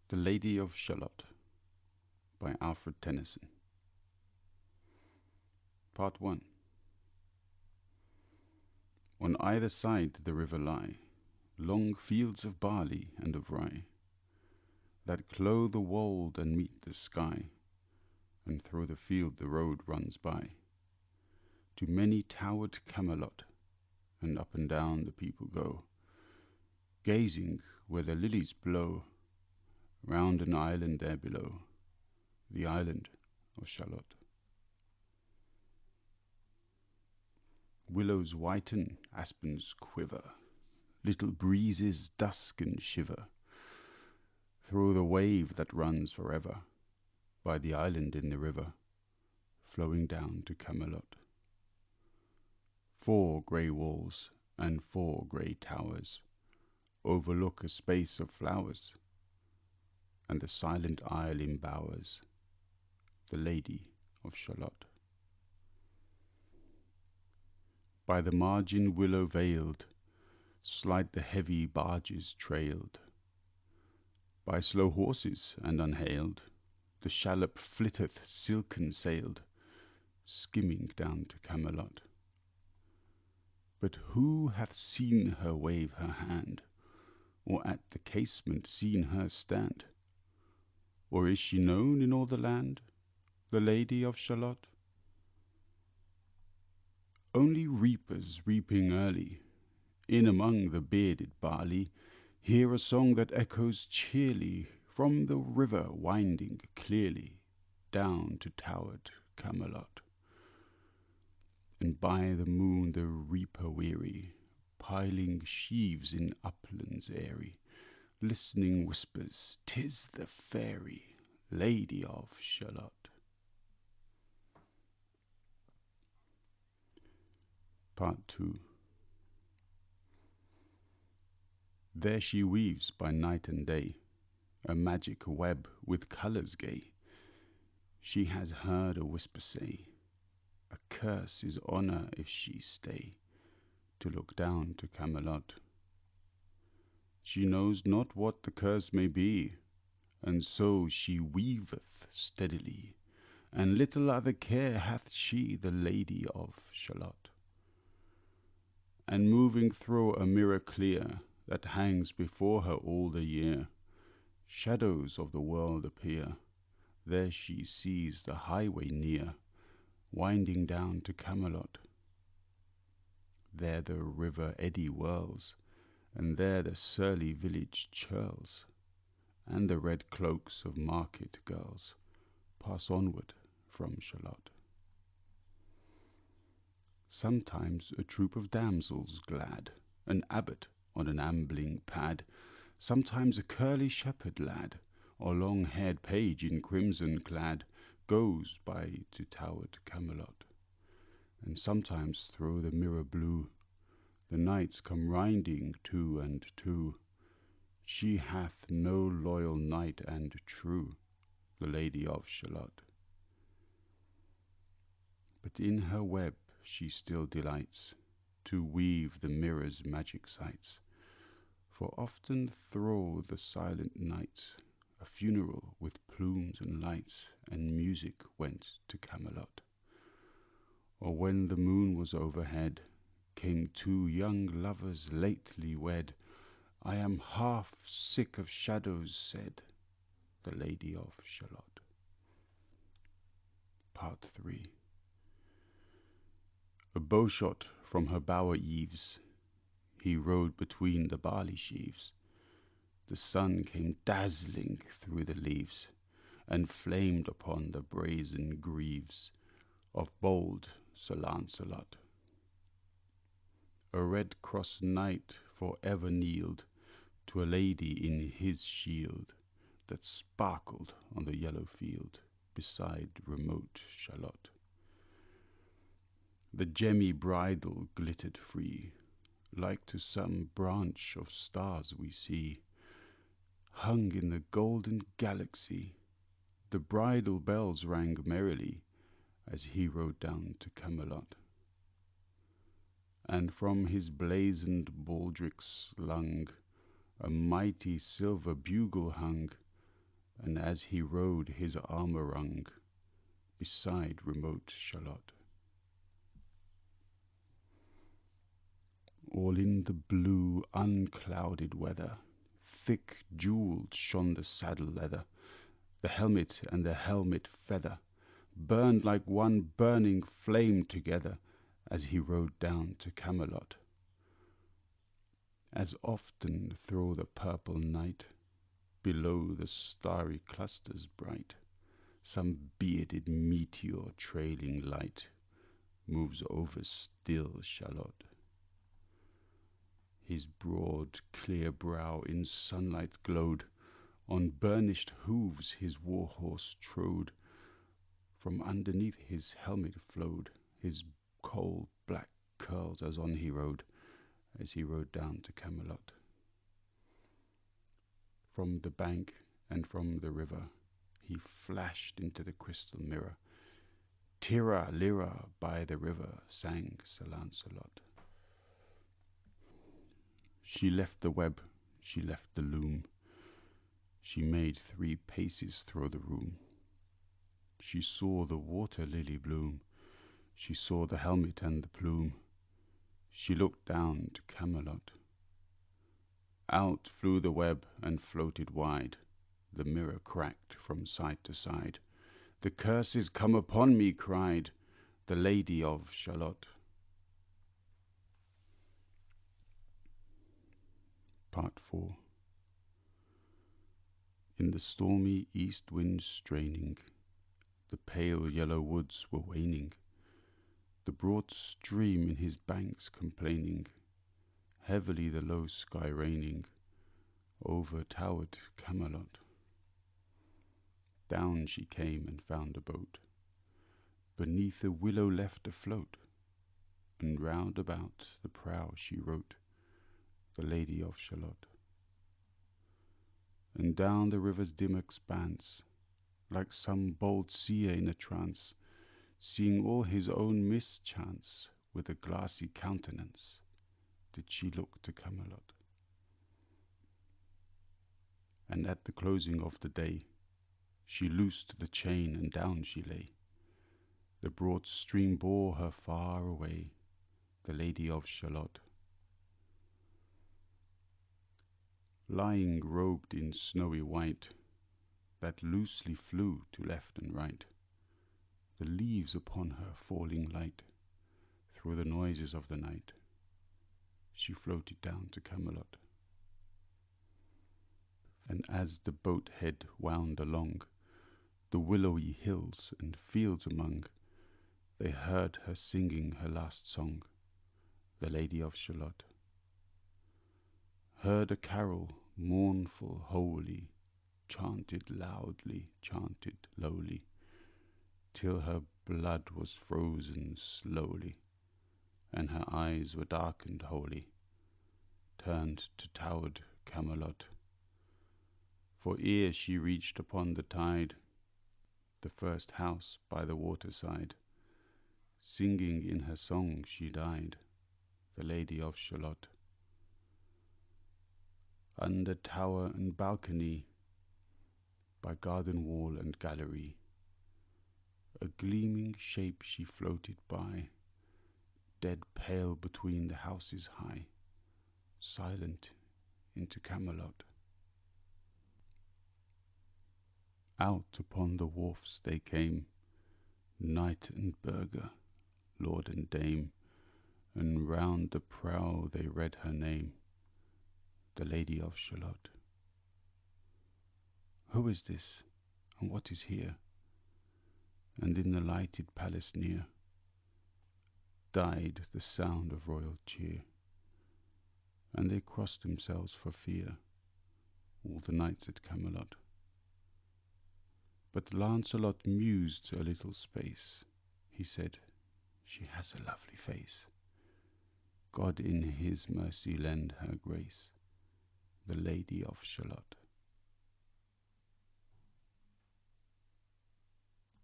The Lady of Shalott by Alfred Tennyson. Part 1. On either side the river lie long fields of barley and of rye, that clothe the wold and meet the sky, and through the field the road runs by, to many-towered Camelot, and up and down the people go, gazing where the lilies blow, round an island there below, the island of Shalott. Willows whiten, aspens quiver, little breezes dusk and shiver, through the wave that runs forever, by the island in the river, flowing down to Camelot. 4 grey walls and 4 grey towers overlook a space of flowers, and the silent isle embowers the Lady of Shalott. By the margin willow veiled slide the heavy barges trailed, by slow horses and unhailed the shallop flitteth silken sailed, skimming down to Camelot. But who hath seen her wave her hand, or at the casement seen her stand? Or is she known in all the land, the Lady of Shalott? Only reapers reaping early, in among the bearded barley, hear a song that echoes cheerly from the river winding clearly down to towered Camelot. And by the moon the reaper weary, piling sheaves in uplands airy, listening whispers, "'Tis the fairy Lady of Shalott." Part 2. There she weaves by night and day a magic web with colours gay. She has heard a whisper say, a curse is on her if she stay to look down to Camelot. She knows not what the curse may be, and so she weaveth steadily, and little other care hath she, the Lady of Shalott. And moving through a mirror clear that hangs before her all the year, shadows of the world appear. There she sees the highway near, winding down to Camelot. There the river eddy whirls, and there the surly village churls, and the red cloaks of market girls pass onward from Shalott. Sometimes a troop of damsels glad, an abbot on an ambling pad, sometimes a curly shepherd lad, or long-haired page in crimson clad, goes by to towered Camelot. And sometimes through the mirror blue the knights come riding two and two. She hath no loyal knight and true, the Lady of Shalott. But in her web she still delights to weave the mirror's magic sights, for often through the silent nights a funeral with plumes and lights and music went to Camelot. Or when the moon was overhead came 2 young lovers lately wed. I am half sick of shadows, said the Lady of Shalott. Part 3. A bowshot from her bower eaves, he rode between the barley sheaves. The sun came dazzling through the leaves, and flamed upon the brazen greaves of bold Sir Lancelot. A red-cross knight for ever kneeled to a lady in his shield, that sparkled on the yellow field beside remote Shalott. The gemmy bridle glittered free, like to some branch of stars we see, hung in the golden galaxy. The bridal bells rang merrily as he rode down to Camelot. And from his blazoned baldric slung a mighty silver bugle hung, and as he rode his armour rung beside remote Shalott. All in the blue unclouded weather, thick jewelled shone the saddle leather, the helmet and the helmet feather burned like one burning flame together as he rode down to Camelot. As often through the purple night, below the starry clusters bright, some bearded meteor trailing light moves over still Shalott. His broad clear brow in sunlight glowed, on burnished hooves his war horse trode, from underneath his helmet flowed his coal black curls as on he rode down to Camelot. From the bank and from the river he flashed into the crystal mirror. Tira lira by the river sang Sir Lancelot. She left the web, she left the loom, she made 3 paces through the room. She saw the water lily bloom, she saw the helmet and the plume. She looked down to Camelot. Out flew the web and floated wide, the mirror cracked from side to side. The curse is come upon me, cried the Lady of Shalott. Part 4. In the stormy east wind straining, the pale yellow woods were waning, the broad stream in his banks complaining, heavily the low sky raining, over towered Camelot. Down she came and found a boat, beneath a willow left afloat, and round about the prow she wrote, the Lady of Shalott. And down the river's dim expanse, like some bold seer in a trance, seeing all his own mischance, with a glassy countenance, did she look to Camelot. And at the closing of the day, she loosed the chain and down she lay. The broad stream bore her far away, the Lady of Shalott. Lying robed in snowy white, that loosely flew to left and right, the leaves upon her falling light, through the noises of the night, she floated down to Camelot. And as the boat head wound along, the willowy hills and fields among, they heard her singing her last song, the Lady of Shalott. Heard a carol, mournful, holy, chanted loudly, chanted lowly, till her blood was frozen slowly, and her eyes were darkened wholly, turned to towered Camelot. For ere she reached upon the tide, the first house by the waterside, singing in her song she died, the Lady of Shalott. Under tower and balcony, by garden wall and gallery, a gleaming shape she floated by, dead pale between the houses high, silent into Camelot. Out upon the wharfs they came, knight and burgher, lord and dame, and round the prow they read her name, the Lady of Shalott. Who is this, and what is here? And in the lighted palace near died the sound of royal cheer, and they crossed themselves for fear, all the knights at Camelot. But Lancelot mused a little space. He said, she has a lovely face. God in his mercy lend her grace, the Lady of Shalott.